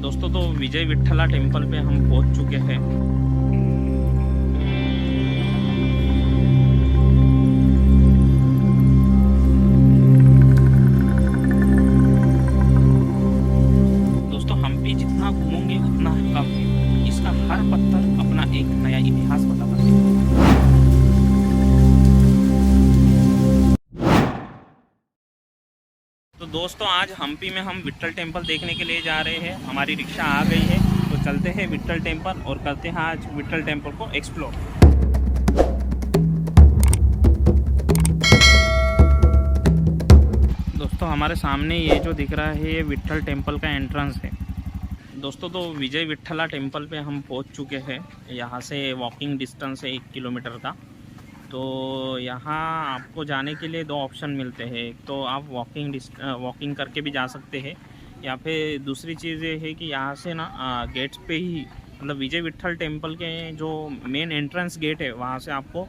दोस्तों तो विजय विठ्ठला टेम्पल पे हम पहुंच चुके हैं। दोस्तों हम्पी जितना घूमोगे उतना कम है। इसका हर पत्थर अपना एक नया इतिहास बताता है। तो दोस्तों आज हम्पी में हम विट्ठल टेम्पल देखने के लिए जा रहे हैं। हमारी रिक्शा आ गई है तो चलते हैं विट्ठल टेम्पल और करते हैं आज विट्ठल टेम्पल को एक्सप्लोर। दोस्तों हमारे सामने ये जो दिख रहा है ये विट्ठल टेम्पल का एंट्रेंस है। दोस्तों तो विजय विठ्ठला टेम्पल पे हम पहुंच चुके हैं। यहाँ से वॉकिंग डिस्टेंस है 1 किलोमीटर का। तो यहाँ आपको जाने के लिए 2 ऑप्शन मिलते हैं। एक तो आप वॉकिंग करके भी जा सकते हैं, या फिर दूसरी चीज़ ये है कि यहाँ से ना गेट्स पे ही, मतलब विजय विठ्ठल टेम्पल के जो मेन एंट्रेंस गेट है वहाँ से आपको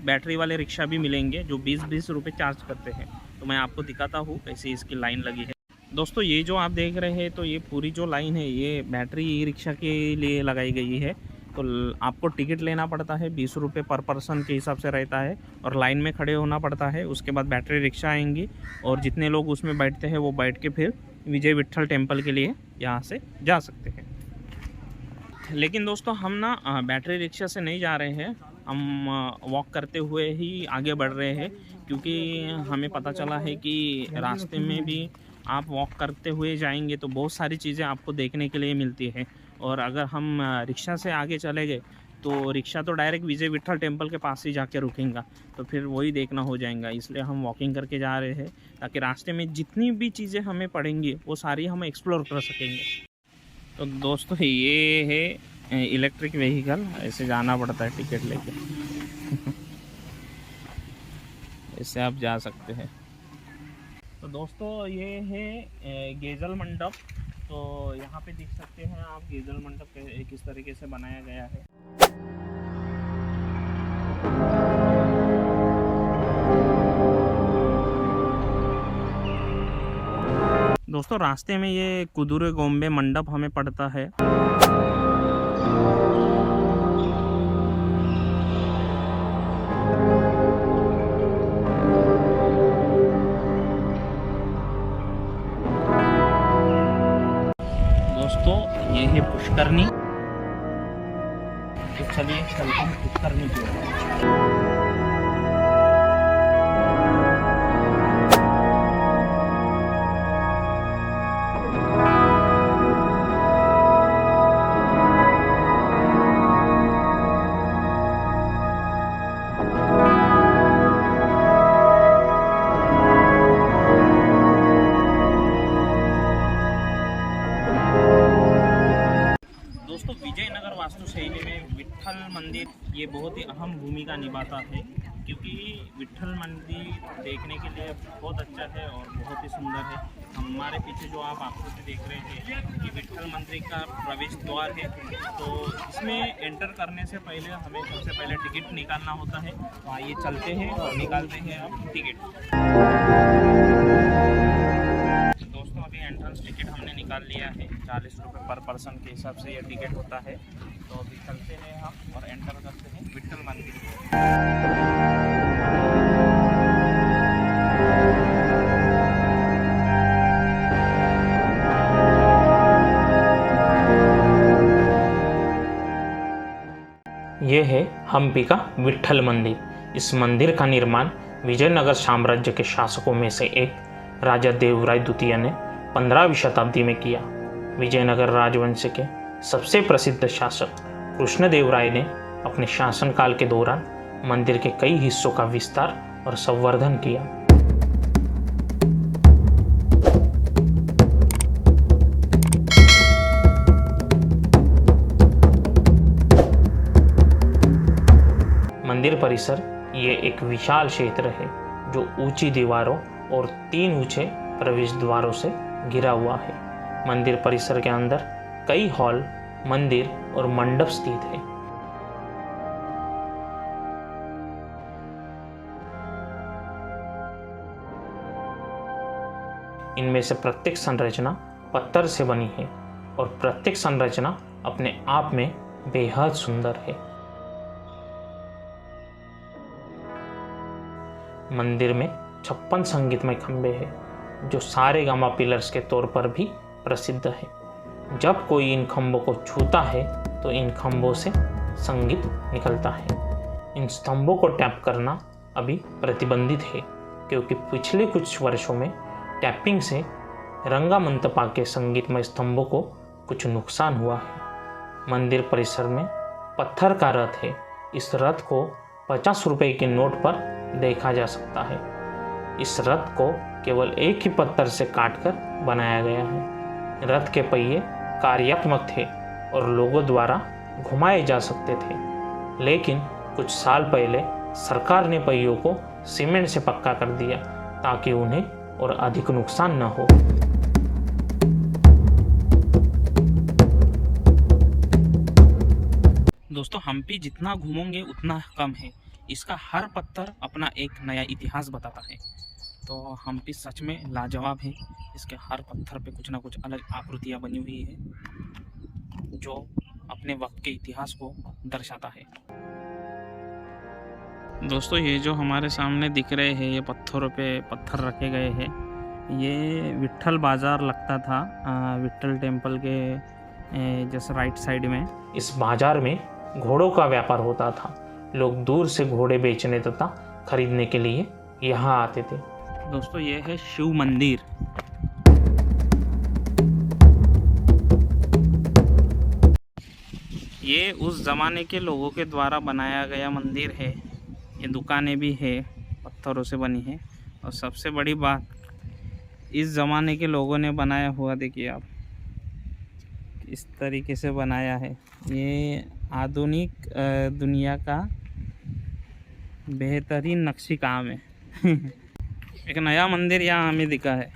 बैटरी वाले रिक्शा भी मिलेंगे जो 20-20 रुपये चार्ज करते हैं। तो मैं आपको दिखाता हूँ कैसे इसकी लाइन लगी है। दोस्तों ये जो आप देख रहे हैं तो ये पूरी जो लाइन है ये बैटरी ई रिक्शा के लिए लगाई गई है। तो आपको टिकट लेना पड़ता है, 20 रुपये पर पर्सन के हिसाब से रहता है, और लाइन में खड़े होना पड़ता है। उसके बाद बैटरी रिक्शा आएंगी और जितने लोग उसमें बैठते हैं वो बैठ के फिर विजय विठ्ठल टेम्पल के लिए यहाँ से जा सकते हैं। लेकिन दोस्तों हम ना बैटरी रिक्शा से नहीं जा रहे हैं, हम वॉक करते हुए ही आगे बढ़ रहे हैं, क्योंकि हमें पता चला है कि रास्ते में भी आप वॉक करते हुए जाएंगे तो बहुत सारी चीज़ें आपको देखने के लिए मिलती है। और अगर हम रिक्शा से आगे चले गए तो रिक्शा तो डायरेक्ट विजय विठ्ठल टेम्पल के पास ही जाके रुकेगा, तो फिर वही देखना हो जाएगा। इसलिए हम वॉकिंग करके जा रहे हैं ताकि रास्ते में जितनी भी चीज़ें हमें पड़ेंगी वो सारी हम एक्सप्लोर कर सकेंगे। तो दोस्तों ये है इलेक्ट्रिक व्हीकल, ऐसे जाना पड़ता है टिकट लेके इससे आप जा सकते हैं। तो दोस्तों ये है गेजल मंडप। तो यहाँ पे देख सकते हैं आप गेजल मंडप किस तरीके से बनाया गया है। दोस्तों रास्ते में ये कुदुरे गोम्बे मंडप हमें पड़ता है। दोस्तों ये है पुष्करनी। तो चलिए चलते हैं पुष्करनी की ओर। दोस्तों विजयनगर वास्तुशैली में विट्ठल मंदिर ये बहुत ही अहम भूमिका निभाता है, क्योंकि विट्ठल मंदिर देखने के लिए बहुत अच्छा है और बहुत ही सुंदर है। हमारे पीछे जो आप आकृति देख रहे हैं ये विट्ठल मंदिर का प्रवेश द्वार है। तो इसमें एंटर करने से पहले हमें सबसे पहले टिकट निकालना होता है। तो आइए चलते हैं और निकालते हैं अब टिकट। दोस्तों अभी एंट्रेंस टिकट हमने निकाल लिया है, 40 रुपये पर पर्सन के हिसाब से यह टिकट होता है। तो अभी चलते हैं हम और एंटर करते हैं विट्ठल मंदिर। ये है हम्पी का विट्ठल मंदिर। इस मंदिर का निर्माण विजयनगर साम्राज्य के शासकों में से एक राजा देवराय द्वितीय ने 15वीं शताब्दी में किया। विजयनगर राजवंश के सबसे प्रसिद्ध शासक कृष्णदेवराय ने अपने शासनकाल के दौरान मंदिर के कई हिस्सों का विस्तार और संवर्धन किया। मंदिर परिसर ये एक विशाल क्षेत्र है जो ऊंची दीवारों और 3 ऊंचे प्रवेश द्वारों से घिरा हुआ है। मंदिर परिसर के अंदर कई हॉल, मंदिर और मंडप स्थित है। इनमें से प्रत्येक संरचना पत्थर से बनी है और प्रत्येक संरचना अपने आप में बेहद सुंदर है। मंदिर में 56 संगीतमय खंभे हैं जो सारेगामा पिलर्स के तौर पर भी प्रसिद्ध है। जब कोई इन खंभों को छूता है तो इन खंभों से संगीत निकलता है। इन स्तंभों को टैप करना अभी प्रतिबंधित है क्योंकि पिछले कुछ वर्षों में टैपिंग से रंगामंतपा के संगीतमय स्तंभों को कुछ नुकसान हुआ है। मंदिर परिसर में पत्थर का रथ है। इस रथ को 50 रुपए के नोट पर देखा जा सकता है। इस रथ को केवल एक ही पत्थर से काटकर बनाया गया है। रथ के पहिए कार्यात्मक थे और लोगों द्वारा घुमाए जा सकते थे, लेकिन कुछ साल पहले सरकार ने पहियों को सीमेंट से पक्का कर दिया ताकि उन्हें और अधिक नुकसान न हो। दोस्तों, हम्पी जितना घूमोगे उतना कम है। इसका हर पत्थर अपना एक नया इतिहास बताता है। तो हम्पी सच में लाजवाब है। इसके हर पत्थर पे कुछ ना कुछ अलग आकृतियाँ बनी हुई है जो अपने वक्त के इतिहास को दर्शाता है। दोस्तों, ये जो हमारे सामने दिख रहे हैं ये पत्थरों पे पत्थर रखे गए हैं। ये विट्ठल बाज़ार लगता था, विट्ठल टेम्पल के जैसे राइट साइड में। इस बाजार में घोड़ों का व्यापार होता था। लोग दूर से घोड़े बेचने तथा खरीदने के लिए यहाँ आते थे। दोस्तों, ये है शिव मंदिर। ये उस ज़माने के लोगों के द्वारा बनाया गया मंदिर है। ये दुकानें भी है, पत्थरों से बनी है। और सबसे बड़ी बात, इस ज़माने के लोगों ने बनाया हुआ देखिए आप, इस तरीके से बनाया है। ये आधुनिक दुनिया का बेहतरीन नक्शी काम है। एक नया मंदिर यहाँ हमें दिखा है।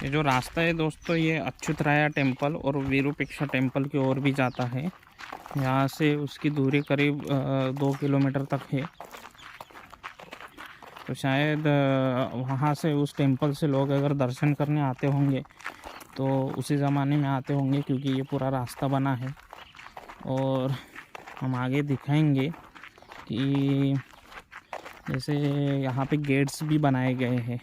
ये जो रास्ता है दोस्तों, ये अच्युतराया टेम्पल और विरूपेक्षा टेम्पल की ओर भी जाता है। यहाँ से उसकी दूरी करीब 2 किलोमीटर तक है। तो शायद वहाँ से उस टेम्पल से लोग अगर दर्शन करने आते होंगे तो उसी ज़माने में आते होंगे, क्योंकि ये पूरा रास्ता बना है। और हम आगे दिखाएंगे कि जैसे यहाँ पे गेट्स भी बनाए गए हैं।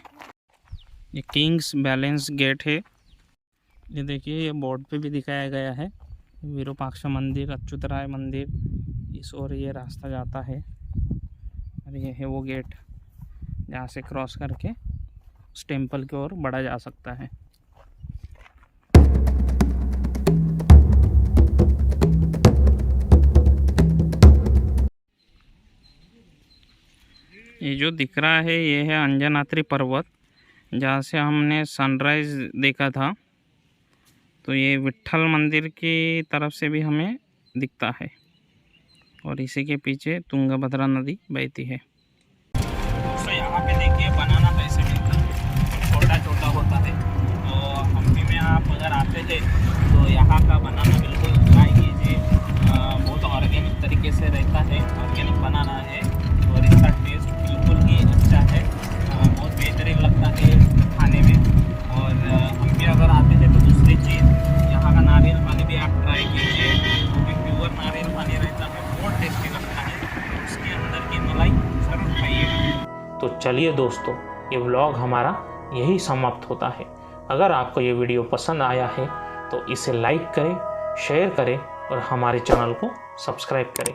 ये किंग्स बैलेंस गेट है। ये देखिए, ये बोर्ड पे भी दिखाया गया है विरूपाक्ष मंदिर, अच्युतराय मंदिर। इस ओर ये रास्ता जाता है और ये है वो गेट जहाँ से क्रॉस करके उस टेम्पल की ओर बढ़ा जा सकता है। ये जो दिख रहा है ये है अंजनाद्रि पर्वत, जहाँ से हमने सनराइज़ देखा था। तो ये विट्ठल मंदिर की तरफ से भी हमें दिखता है और इसी के पीछे तुंगभद्रा नदी बहती है। तो यहाँ पे देखिए बनाना कैसे मिलता है, छोटा छोटा होता है। तो हम्पी में आप अगर आते हैं तो यहाँ का बनाना बिल्कुल ट्राई कीजिए। बहुत ऑर्गेनिक तरीके से रहता है, ऑर्गेनिक बनाना है और इसका टेस्ट बिल्कुल ही अच्छा है। बहुत बेहतरीन लगता है खाने में। और हम्पी अगर आते हैं तो दूसरी चीज़, यहाँ का नारियल पानी भी आप ट्राई कीजिए। वो भी प्योर नारियल पानी रहता है, बहुत टेस्टी लगता है। उसके अंदर की मलाई ज़रूर खाइएगा। तो चलिए दोस्तों, ये व्लॉग हमारा यही समाप्त होता है। अगर आपको ये वीडियो पसंद आया है तो इसे लाइक करें, शेयर करें और हमारे चैनल को सब्सक्राइब करें।